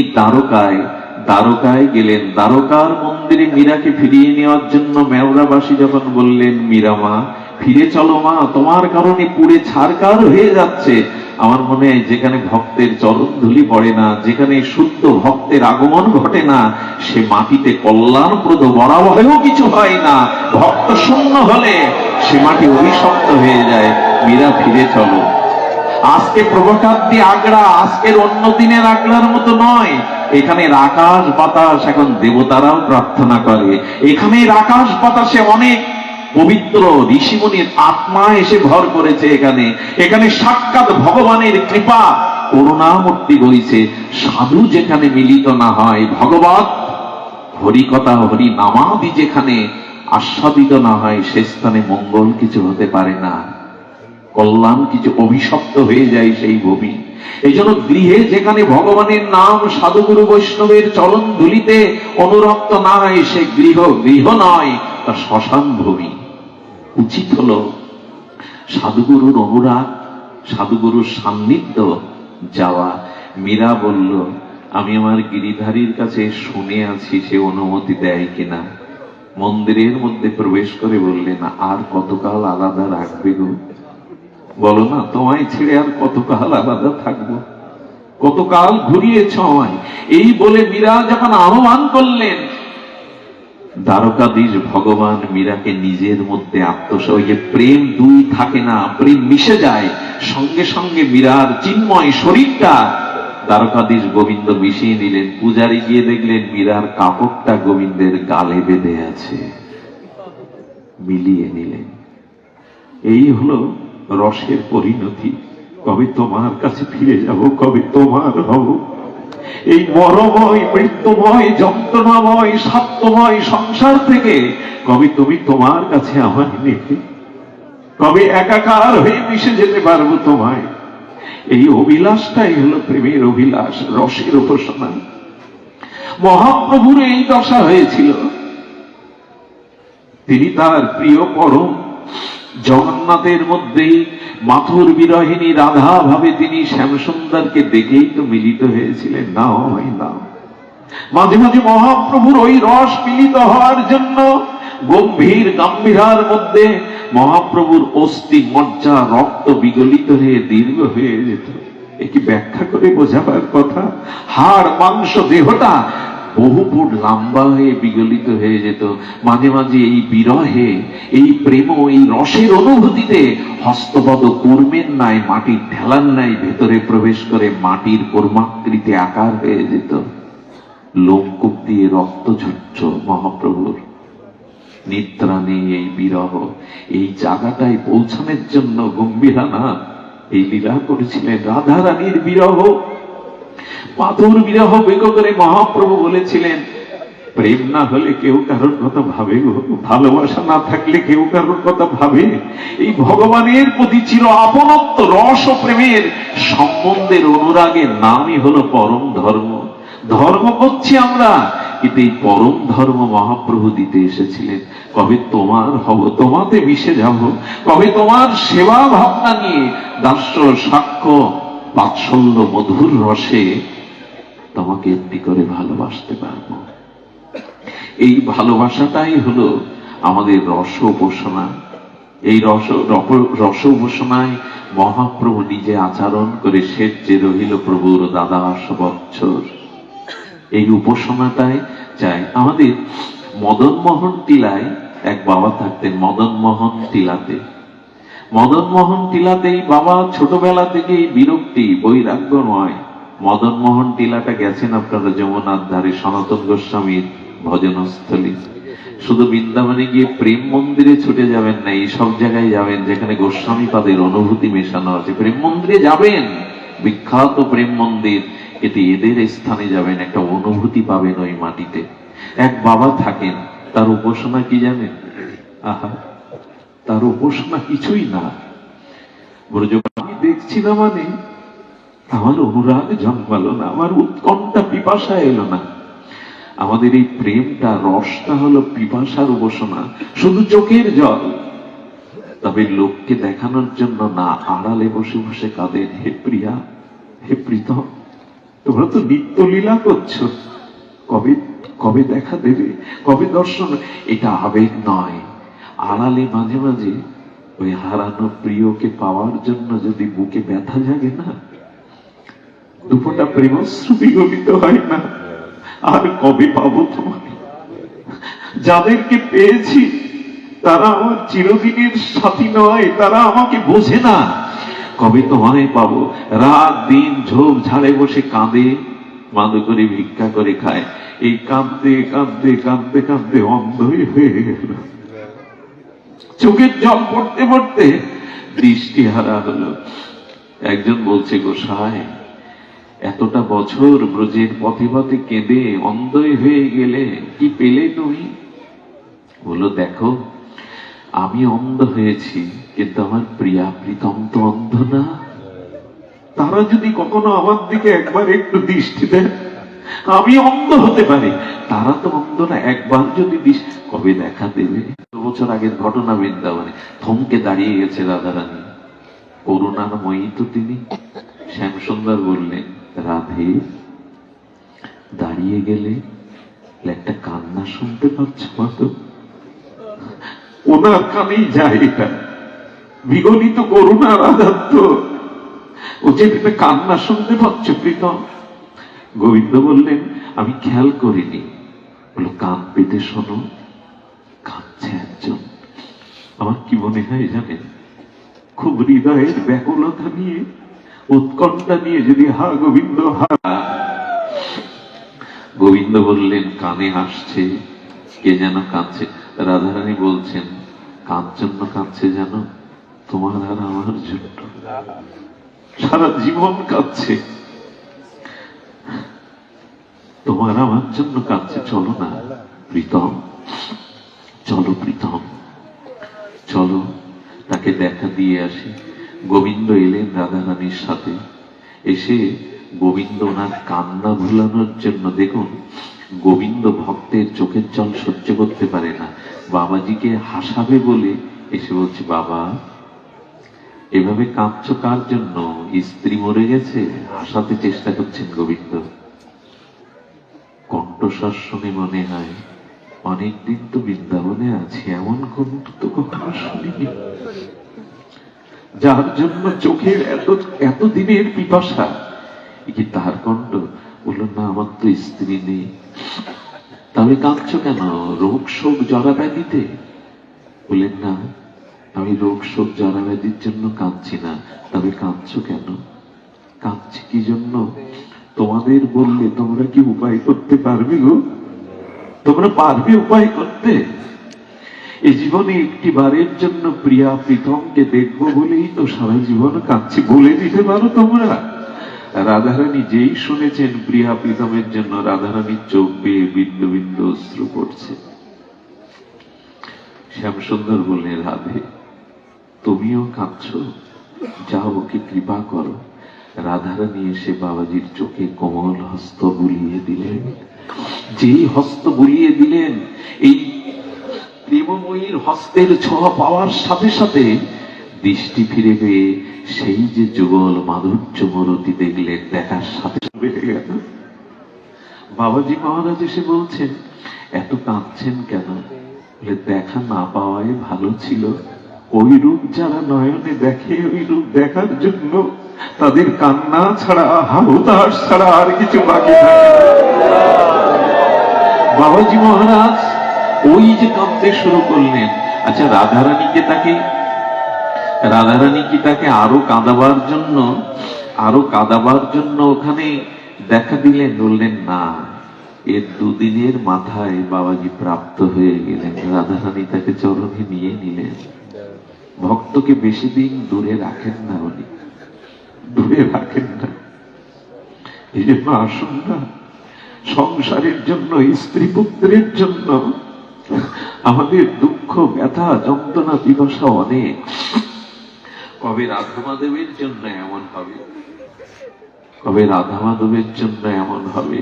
দ্বারকায় গেলেন। দ্বারকার মন্দিরে মীরাকে ফিরিয়ে নেওয়ার জন্য মেওড়াবাসী যখন বললেন, মীরা মা ফিরে চলো মা, তোমার কারণে পুড়ে ছারকার হয়ে যাচ্ছে। আমার মনে হয় যেখানে ভক্তের চরণ ধুলি পড়ে না, যেখানে শুদ্ধ ভক্তের আগমন ঘটে না, সে মাটিতে কল্যাণপ্রদ বরাবরেও কিছু হয় না। ভক্ত শূন্য হলে সে মাটি অভিশপ্ত হয়ে যায়। মীরা ফিরে চলো। আজকে প্রভকান্তি আগ্রা আজকের অন্য দিনের আগ্রার মতো নয়। এখানের আকাশ বাতাস এখন দেবতারাও প্রার্থনা করে। এখানের আকাশ বাতাসে অনেক পবিত্র ঋষিমুনির আত্মা এসে ভর করেছে। এখানে সাক্ষাৎ ভগবানের কৃপা করুণামূর্তি বইছে। সাধু যেখানে মিলিত না হয়, ভগবত হরিকথা হরি নামাদি যেখানে আস্বাদিত না হয়, সে স্থানে মঙ্গল কিছু হতে পারে না, কল্যাণ কিছু, অভিশপ্ত হয়ে যায় সেই ভূমি। এই জন্য গৃহে যেখানে ভগবানের নাম সাধুগুরু বৈষ্ণবের চরণ ধুলিতে অনুরক্ত না হয়, সে গৃহ নয়, তা শ্মশান ভূমি। উচিত হলো সাধুগুরুর অনুরাগ সাধুগুরুর সান্নিধ্য যাওয়া। মীরা বলল, আমি আমার গিরিধারীর কাছে শুনে আছি সে অনুমতি দেয় কিনা। মন্দিরের মধ্যে প্রবেশ করে বললেন, আর কতকাল আলাদা রাখবে গো? বলো না, তোমায় ছেড়ে আর কতকাল আলাদা থাকবো, কতকাল ঘুরিয়েছ আমায়। এই বলে মীরা যখন আহ্বান করলেন, দ্বারকাধীশ ভগবান মীরাকে নিজের মধ্যে যে প্রেম দুই থাকে না, প্রেম মিশে যায়, সঙ্গে সঙ্গে মীরার চিন্ময় শরীরটা দ্বারকাধীশ গোবিন্দ মিশিয়ে নিলেন। পূজারি গিয়ে দেখলেন মীরার কাপড়টা গোবিন্দের গালে বেঁধে আছে, মিলিয়ে নিলেন। এই হলো রসের পরিণতি। কবে তোমার কাছে ফিরে যাব, কবে তোমার হব। এই মরময়, মৃত্যুময়, যন্ত্রণাময়, সত্যময় সংসার থেকে কবে তুমি তোমার কাছে আমায় নেবে, কবে একাকার হয়ে মিশে যেতে পারবো তোমায়। এই অভিলাষটাই হলো প্রেমের অভিলাষ, রসের উপাসনা। মহাপ্রভুর এই দশা হয়েছিল। তিনি তার প্রিয় পরম জগন্নাথের মধ্যেই মাথুর বিরহিনী রাধা ভাবে তিনি শ্যামসুন্দরকে দেখেই তো মিলিত হয়েছিলেন। নাও আমায় নাও। মাঝে মাঝে মহাপ্রভুর ওই রস মিলিত হওয়ার জন্য গম্ভীর গাম্ভীরার মধ্যে মহাপ্রভুর অস্থি মজ্জা রক্ত বিগলিত হয়ে দীর্ঘ হয়ে যেত। এটি ব্যাখ্যা করে বোঝাবার কথা। হাড় মাংস দেহটা বহু ফুট লম্বা হয়ে বিগলিত হয়ে যেত। মাঝে মাঝে এই বিরহে, এই প্রেম, এই রসের অনুভূতিতে হস্তপদ কূর্মের ন্যায়, মাটির ঢেলার ন্যায় ভেতরে প্রবেশ করে মাটির কর্মাকৃতি আকার হয়ে যেত। লোমকূপ দিয়ে রক্ত ঝরছে মহাপ্রভুর। নিদ্রা নেই এই বিরহ। এই জায়গাটায় পৌঁছানোর জন্য গম্ভীরানাথ এই লীলা করেছিলেন। রাধা রানীর বিরহ, মাধুর বিরহ বেগ করে মহাপ্রভু বলেছিলেন, প্রেম না হলে কেউ কারোর কথা ভাবে গো, ভালোবাসা না থাকলে কেউ কারোর কথা ভাবে। এই ভগবানের প্রতি চির আপনত্ব, রস ও প্রেমের সম্বন্ধের অনুরাগের নামই হলো পরম ধর্ম। ধর্ম করছি আমরা, কিন্তু এই পরম ধর্ম মহাপ্রভু দিতে এসেছিলেন। কবে তোমার হব, তোমাতে মিশে যাব, কবে তোমার সেবা ভাবনা নিয়ে দাস্য সাক্ষ্য বাৎসল্য মধুর রসে তোমাকে এমনি করে ভালোবাসতে পারবো। এই ভালোবাসাটাই হলো আমাদের রস উপাসনা। এই রস উপাসনায় মহাপ্রভু নিজে আচরণ করে শেষ যে রহিল প্রভুর দ্বাদশ বৎসর। এই উপাসনাটাই চাই আমাদের। মদন মোহন টিলায় এক বাবা থাকতেন, মদন মোহন টিলাতে। মদন মোহন টিলাতেই বাবা ছোটবেলা থেকেই বিরক্তি, বৈরাগ্য নয়। মদন মোহন টিলাটা গেছেন আপনারা যমুনার ধারে, সনাতন গোস্বামীর ভজনস্থলী। শুধু বৃন্দাবনে গিয়ে প্রেম মন্দিরে ছুটে যাবেন না, এই সব জায়গায় যাবেন যেখানে গোস্বামী পাদের অনুভূতি মেশানো আছে। প্রেম মন্দিরে যাবেন, বিখ্যাত প্রেম মন্দির, এতে এদের স্থানে যাবেন, একটা অনুভূতি পাবেন ওই মাটিতে। এক বাবা থাকেন, তার উপাসনা কি জানেন? আহা, তার উপাসনা কিছুই না। ব্রজবাণী দেখছি না মানে আমার অনুরাগ জন্মালো না, আমার উৎকণ্ঠা পিপাসা এলো না। আমাদের এই প্রেমটা, রসটা হলো পিপাসার উপাসনা, শুধু চোখের জল। তবে লোককে দেখানোর জন্য না, আড়ালে বসে বসে কাঁদেন, হে প্রিয়া, হে প্রীতম, তোমরা তো নিত্য লীলা করছো, কবে কবে দেখা দেবে, কবে দর্শন। এটা আবেগ নয়। আড়ালে মাঝে মাঝে ওই হারানো প্রিয়কে পাওয়ার জন্য যদি বুকে ব্যথা জাগে না, দুপোটা প্রেমশ্রু বিগলিত হয় না, আর কবে পাবো তোমাকে? যাদেরকে পেয়েছি তারা আমার চিরদিনের সাথী নয়, তারা আমাকে বোঝে না। কবে তোমায় পাবো? রাত দিন ঝোপ ঝাড়ে বসে কাঁদে, মাদু করে ভিক্ষা করে খায়। এই কাঁদতে কাঁদতে কাঁদতে কাঁদতে অন্ধই হয়ে গেল। চোখের জল পড়তে পড়তে দৃষ্টি হারা হলো। একজন বলছে, গোসাই, এতটা বছর ব্রজের পথে পথে কেঁদে অন্ধই হয়ে গেলে, কি পেলে তুমি? বলল, দেখো, আমি অন্ধ হয়েছি, কিন্তু আমার প্রিয়া প্রীতম তো অন্ধ না। তারা যদি কখনো আমার দিকে একবার একটু দৃষ্টি দেন, আমি অন্ধ হতে পারি, তারা তো অন্ধ না। একবার যদি কবে দেখা দেবে? বছর আগের ঘটনা বৃন্দাবনে। থমকে দাঁড়িয়ে গেছে রাধারানী। করুণাময়ী তো তিনি। শ্যামসুন্দর বললেন, রাধে, দাঁড়িয়ে গেলে একটা কান্না শুনতে পাচ্ছ তো? ওনার কানেই যায় এটা, বিগলিত করুণার আঘাত। ও যে একটা কান্না শুনতে পাচ্ছ প্রীতম? গোবিন্দ বললেন, আমি খেয়াল করিনি। বলো, কান পেতে শোনো, কাঁদছে একজন। আমার কি মনে হয় জানেন, খুব হৃদয়ের ব্যাকুলতা নিয়ে, উৎকণ্ঠা নিয়ে যদি হা গোবিন্দ হা। গোবিন্দ বললেন, কানে আসছে, কে যেন কাঁদছে। রাধারানী বলছেন, কার জন্য কাঁদছে জানো? তোমার আর আমার জন্য। সারা জীবন কাঁদছে, তোমার আমার জন্য কাঁদছে। চলো না প্রীতম, চলো প্রীতম, চলো তাকে দেখা দিয়ে আসি। গোবিন্দ এলেন রাধারানীর সাথে। এসে গোবিন্দ ওনার কান্না ভুলানোর জন্য, দেখুন গোবিন্দ ভক্তের চোখের জল সহ্য করতে পারে না, বাবাজিকে হাসাবে বলে এসে বলছে, বাবা এভাবে কাঁদছো কার জন্য? স্ত্রী মরে গেছে? হাসাতে চেষ্টা করছেন গোবিন্দ। কণ্ঠস্বর শুনে মনে হয় অনেকদিন তো বৃন্দাবনে আছি, এমন কণ্ঠ তো কখনো শুনিনি। যার জন্য চোখের এত দিনের পিপাসা, কি তার কণ্ঠ? বলল, না আমার তো স্ত্রী নেই। তাহলে কাঁদছো কেন? রোগ শোক জরা ব্যাধিতে? বললেন, না আমি রোগ শোক জরা ব্যাধির জন্য কাঁদছি না। তবে কাঁদছো কেন? কাঁদছি কি জন্য? তোমাদের বললে তোমরা কি উপায় করতে পারবে গো? তোমরা পারবে উপায় করতে? এই জীবনে একটি বারের জন্য প্রিয়া প্রীতমকে দেখবো বলেই তো সারা জীবন কাঁদছি, বলে দিতে পারো তোমরা? রাধারানী যেই শুনেছেন প্রিয়া প্রীতমের জন্য, রাধারানীর চোখ বেয়ে বিন্দু বিন্দু অশ্রু পড়ছে। শ্যামসুন্দর বললেন, রাধে তুমিও কাঁদছো, যাও ওকে কৃপা করো। রাধারানী এসে বাবাজির চোখে কোমল হস্ত বুলিয়ে দিলেন। যেই হস্ত বুলিয়ে দিলেন, এই প্রেমময়ীর হস্তের ছোঁয়া পাওয়ার সাথে সাথে দৃষ্টি ফিরে পেয়ে সেই যে যুগল মাধুর্য মূরতি দেখলেন, দেখার সাথে বেড়ে গেল। বাবাজি মহারাজ এসে বলছেন, এত কাঁদছেন কেন? বলে, দেখা না পাওয়াই ভালো ছিল। ওই রূপ যারা নয়নে দেখে, ওই রূপ দেখার জন্য তাদের কান্না ছাড়া, হাহুতাশ ছাড়া আর কিছু বাকি থাকে না। বাবাজি মহারাজ ওই যে কাঁদতে শুরু করলেন। আচ্ছা, রাধারানী কি তাকে আরো কাঁদাবার জন্য ওখানে দেখা দিলেন? বললেন, না, এর দুদিনের মাথায় বাবাজি প্রাপ্ত হয়ে গেলেন। রাধারানী তাকে চরণে নিয়ে নিলেন। ভক্তকে বেশি দিন দূরে রাখেন না, উনি দূরে রাখেন না। এই জন্য আসুন না, সংসারের জন্য, স্ত্রী পুত্রের জন্য আমাদের দুঃখ ব্যথা যন্ত্রণা পিপাসা অনেক। কবে রাধা মাধবের জন্য এমন হবে, কবে রাধা মাধবের জন্য এমন হবে।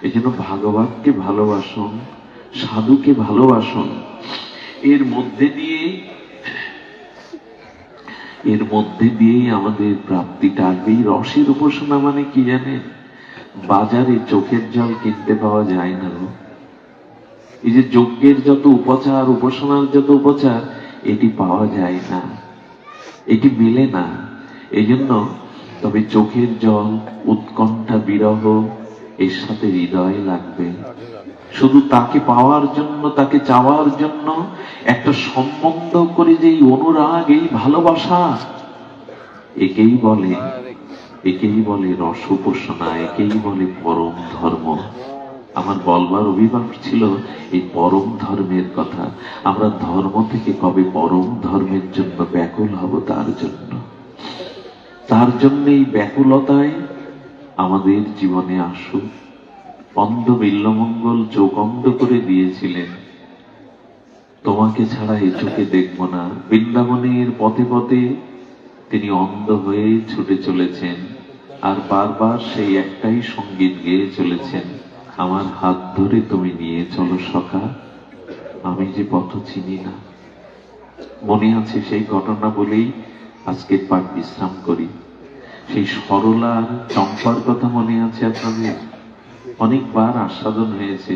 এই জন্য ভাগবতকে ভালোবাসুন, সাধুকে ভালোবাসুন। এর মধ্যে দিয়েই আমাদের প্রাপ্তিটা আসবে। এই রসের উপাসনা মানে কি জানেন? বাজারে চোখের জল কিনতে পাওয়া যায় না। এই যে যজ্ঞের যত উপচার, উপাসনার যত উপচার, এটি পাওয়া যায় না, এটি মেলে না। এই জন্য তবে চোখের জল, উৎকণ্ঠা, বিরহ এর সাথে হৃদয় লাগবে। শুধু তাকে পাওয়ার জন্য, তাকে চাওয়ার জন্য একটা সম্বন্ধ করে যে অনুরাগ, এই ভালোবাসা, একেই বলে রস উপাসনা, একেই বলে পরম ধর্ম। আমার বলবার অভিমান ছিল এই পরম ধর্মের কথা। আমরা ধর্ম থেকে কবে পরম ধর্মের জন্য ব্যাকুল হব? তার জন্য এই ব্যাকুলতায় আমাদের জীবনে আসুক। অন্ধ বিল্বমঙ্গল চোখ অন্ধ করে দিয়েছিলেন, তোমাকে ছাড়া এ চোখে দেখব না। বৃন্দাবনের পথে পথে তিনি অন্ধ হয়ে ছুটে চলেছেন, আর বারবার সেই একটাই সঙ্গীত গেয়ে চলেছেন, আমার হাত ধরে তুমি নিয়ে চলো সখা, আমি যে পথ চিনি না। মনে আছে সেই ঘটনা বলেই আজকের পাঠ বিশ্রাম করি। সেই সরলার চম্পার কথা মনে আছে আপনাদের? অনেকবার আস্বাদন হয়েছে।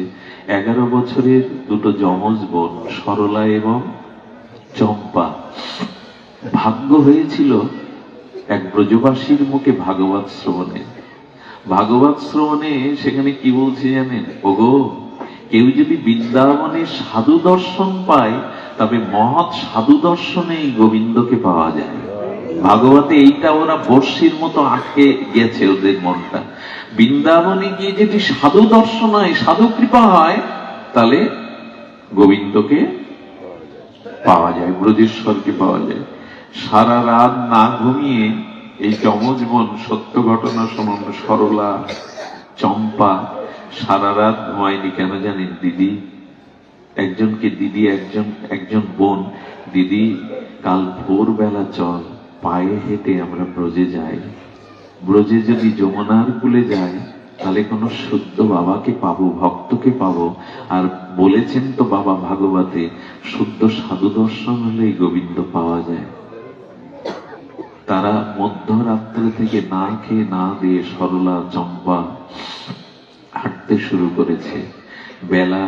11 বছরের দুটো যমজ বোন সরলা এবং চম্পা। ভাগ্য হয়েছিল এক ব্রজবাসীর মুখে ভাগবত শ্রবণে। ভাগবত শ্রবণে সেখানে কি বলছে জানেন? ওগো, কেউ যদি বৃন্দাবনে সাধু দর্শন পায় তবে মহৎ সাধু দর্শনেই গোবিন্দকে পাওয়া যায়। ভাগবতে এইটা ওরা বর্ষির মতো আটকে গেছে ওদের মনটা। বৃন্দাবনে গিয়ে যদি সাধু দর্শন হয়, সাধু কৃপা হয়, তাহলে গোবিন্দকে পাওয়া যায়, ব্রজেশ্বরকে পাওয়া যায়। সারা রাত না ঘুমিয়ে এই যমজ বোন, সত্য ঘটনা শুনুন, সরলা চম্পা সারা রাত ঘুমায়নি। কেন জানেন? দিদি একজনকে, দিদি একজন বোন, দিদি কাল ভোরবেলা চল, পায়ে হেঁটে আমরা ব্রজে যাই। ব্রজে যদি যমুনার কূলে যাই তাহলে কোনো শুদ্ধ বাবাকে পাবো, ভক্তকে পাবো। আর বলেছেন তো বাবা ভাগবতে, শুদ্ধ সাধু দর্শন হলেই গোবিন্দ পাওয়া যায়। তারা মধ্যরাত্র থেকে না খেয়ে না দিয়ে সরলা চম্পা হাঁটতে শুরু করেছে। বেলা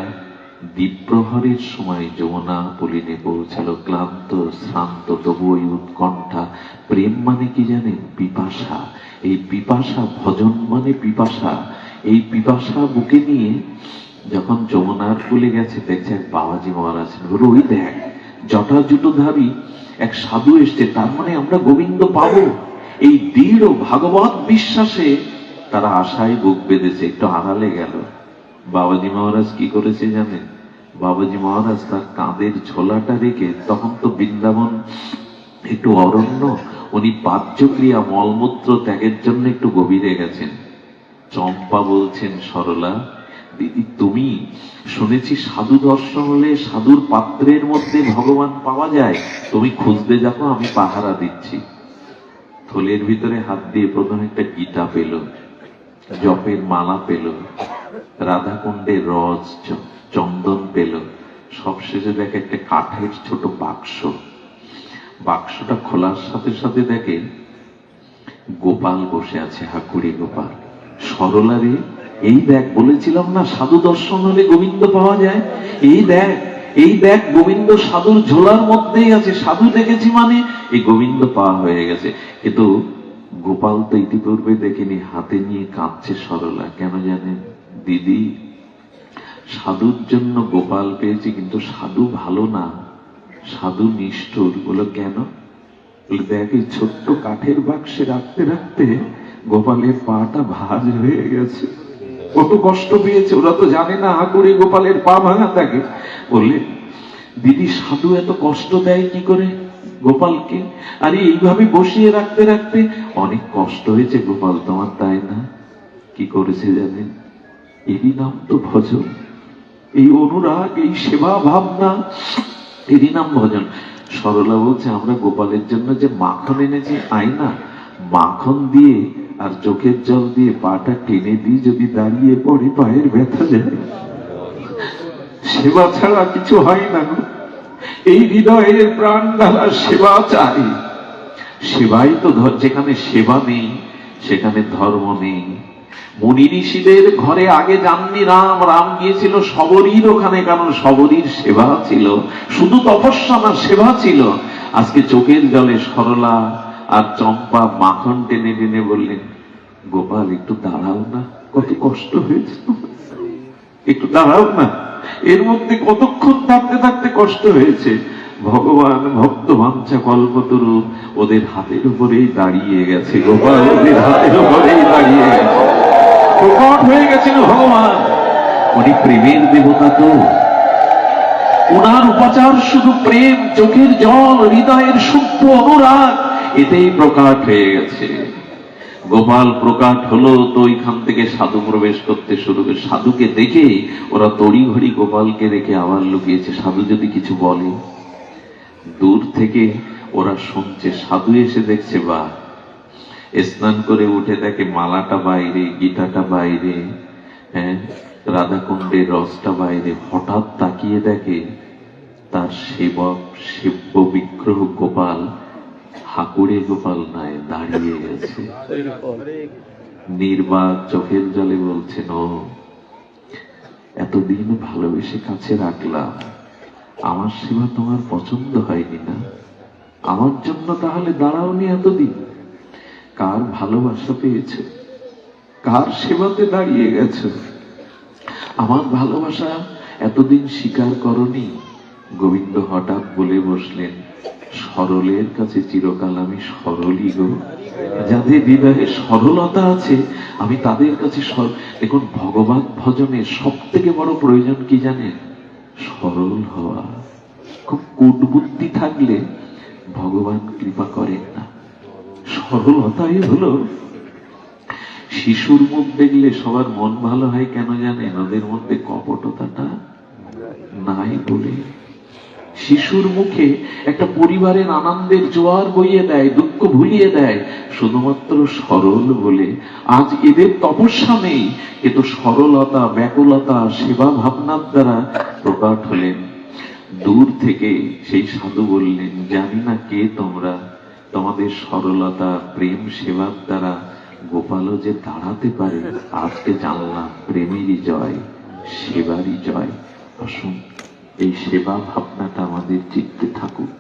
দ্বীপ্রহরের সময় যমুনা পলিনে পৌঁছালো। ক্লান্ত শ্রান্ত, তবু ওই উৎকণ্ঠা। প্রেম মানে কি জানেন? পিপাসা। এই পিপাসা, ভজন মানে পিপাসা। এই পিপাসা বুকে নিয়ে যখন যমুনার কূলে গেছে, দেখছে এক বাবাজি মহারাজ। ওই দেখ, জটাজুটোধারী এক সাধু এসছে, তার মানে আমরা গোবিন্দ পাবো। এই দৃঢ় ভাগবত বিশ্বাসে তারা আশায় বুক বেঁধেছে। একটু আড়ালে গেল। বাবাজি মহারাজ কি করেছে জানেন? বাবাজি মহারাজ তার কাঁধের ঝোলাটা রেখে, তখন তো বৃন্দাবন একটু অরণ্য, উনি পাচ্যক্রিয়া মলমূত্র ত্যাগের জন্য একটু গভীরে গেছেন। চম্পা বলছেন, সরলা দিদি, তুমি শুনেছি সাধু দর্শন হলে সাধুর পাত্রের মধ্যে ভগবান পাওয়া যায়, তুমি খুঁজতে যাবো, আমি পাহারা দিচ্ছি। থলের ভিতরে হাত দিয়ে প্রথমে একটা গীতা পেল, জপের মালা পেল, রাধাকুণ্ডের রস, চন্দন পেল। সবশেষে দেখে একটা কাঠের ছোট বাক্স। বাক্সটা খোলার সাথে সাথে দেখে গোপাল বসে আছে, হাকুড়ি গোপাল। সরলা রে, এই দেখ, বলেছিলাম না সাধু দর্শন হলে গোবিন্দ পাওয়া যায়? এই দেখ, এই দেখ, গোবিন্দ সাধুর ঝোলার মধ্যেই আছে। সাধু দেখেছি মানে এই গোবিন্দ পাওয়া হয়ে গেছে। কিন্তু গোপাল তো ইতিপূর্বে দেখেনি। হাতে নিয়ে কাঁদছে সরলা। কেন জানেন? দিদি, সাধুর জন্য গোপাল পেয়েছি, কিন্তু সাধু ভালো না, সাধু নিষ্ঠুর। বলো কেন? দেখ, এই ছোট্ট কাঠের বাক্সে রাখতে রাখতে গোপালের পাটা ভাঁজ হয়ে গেছে। কত কষ্ট পেয়েছে। ওরা তো জানে না হাকুড়ি গোপালের পা ভাঙা থাকে। বললে, দিদি, সাধু এত কষ্ট দেয় কি করে গোপালকে? আরে এইভাবে বসিয়ে রাখতে রাখতে অনেক কষ্ট হয়েছে গোপাল তোমার, তাই না? কি করেছে জানেন? এরই নাম তো ভজন। এই অনুরাগ, এই সেবা ভাবনা, এরই নাম ভজন। সরলা বলছে, আমরা গোপালের জন্য যে মাখন এনেছি, আয়না মাখন দিয়ে আর চোখের জল দিয়ে পাটা টেনে দিয়ে যদি দাঁড়িয়ে পড়ে, পায়ের ব্যথা যায়। সেবা ছাড়া কিছু হয় না। এই হৃদয়ের প্রাণ ঢালা সেবা চাই। সেবাই তো, যেখানে সেবা নেই সেখানে ধর্ম নেই। মুনি ঋষিদের ঘরে আগে যাননি রাম, রাম গিয়েছিল শবরীর ওখানে, কারণ শবরীর সেবা ছিল। শুধু তপস্যা না, সেবা ছিল। আজকে চোখের জলে সরলা আর চম্পা মাখন টেনে টেনে বললেন, গোপাল একটু দাঁড়াও না, কত কষ্ট হয়েছে, একটু দাঁড়াও না। এর মধ্যে কতক্ষণ থাকতে থাকতে কষ্ট হয়েছে। ভগবান ভক্ত বাঞ্ছা কল্পতরু ওদের হাতের উপরেই দাঁড়িয়ে গেছে। গোপাল ওদের হাতের উপরেই দাঁড়িয়ে গেছে, প্রকট হয়ে গেছেন ভগবান। উনি প্রেমের দেবতা তো। ওনার উপাচার শুধু প্রেম, চোখের জল, হৃদয়ের শুদ্ধ অনুরাগ, এতেই প্রকাট হয়ে গেছে। গোপাল প্রকাট হলো তো ওইখান থেকে সাধু প্রবেশ করতে শুরু করে। সাধুকে দেখে ওরা তড়িঘড়ি গোপালকে রেখে আবার লুকিয়েছে, সাধু যদি কিছু বলে। দূর থেকে ওরা শুনছে, সাধু এসে দেখছে, বা স্নান করে উঠে দেখে মালাটা বাইরে, গীতাটা বাইরে, হ্যাঁ, রাধাকুণ্ডের রসটা বাইরে। হঠাৎ তাকিয়ে দেখে তার সেবক, সেব্য বিগ্রহ গোপাল হাকুড়ে গোপাল নাই দাঁড়িয়ে গেছে, নির্বাক চোখের জলে বলছেন, ও এতদিন ভালোবেসে কাছে রাখলাম, আমার সেবা তোমার পছন্দ হয়নি না? আমার জন্য তাহলে দাঁড়াওনি এতদিন? কার ভালোবাসা পেয়েছো? কার সেবাতে দাঁড়িয়ে গেছো? আমার ভালোবাসা এতদিন স্বীকার করনি? গোবিন্দ হঠাৎ বলে বসলেন, সরলের কাছে চিরকাল আমি সরলই গো। যাদের হৃদয়ে সরলতা আছে আমি তাদের কাছে দেখুন, ভগবান ভজনের সব থেকে বড় প্রয়োজন কি জানেন? সরল হওয়া। খুব কূটবুদ্ধি থাকলে ভগবান কৃপা করেন না। সরলতাই হলো, শিশুর মুখ দেখলে সবার মন ভালো হয় কেন জানেন? ওদের মধ্যে কপটতাটা নাই বলে। শিশুর মুখে একটা পরিবারের আনন্দের জোয়ার বইয়ে দেয়, দুঃখ ভুলিয়ে দেয়, শুধুমাত্র সরল বলে। আজ এদের তপস্যা নেই, কিন্তু সরলতা, ব্যাকুলতা, সেবা ভাবনার দ্বারা প্রকট হলেন। দূর থেকে সেই সাধু বললেন, জানি না কে তোমরা, তোমাদের সরলতা, প্রেম, সেবার দ্বারা গোপালও যে দাঁড়াতে পারে আজকে জানলাম। প্রেমেরই জয়, সেবারই জয়। আসুন এই সেবা ভাবনাটা আমাদের চিত্তে থাকুক।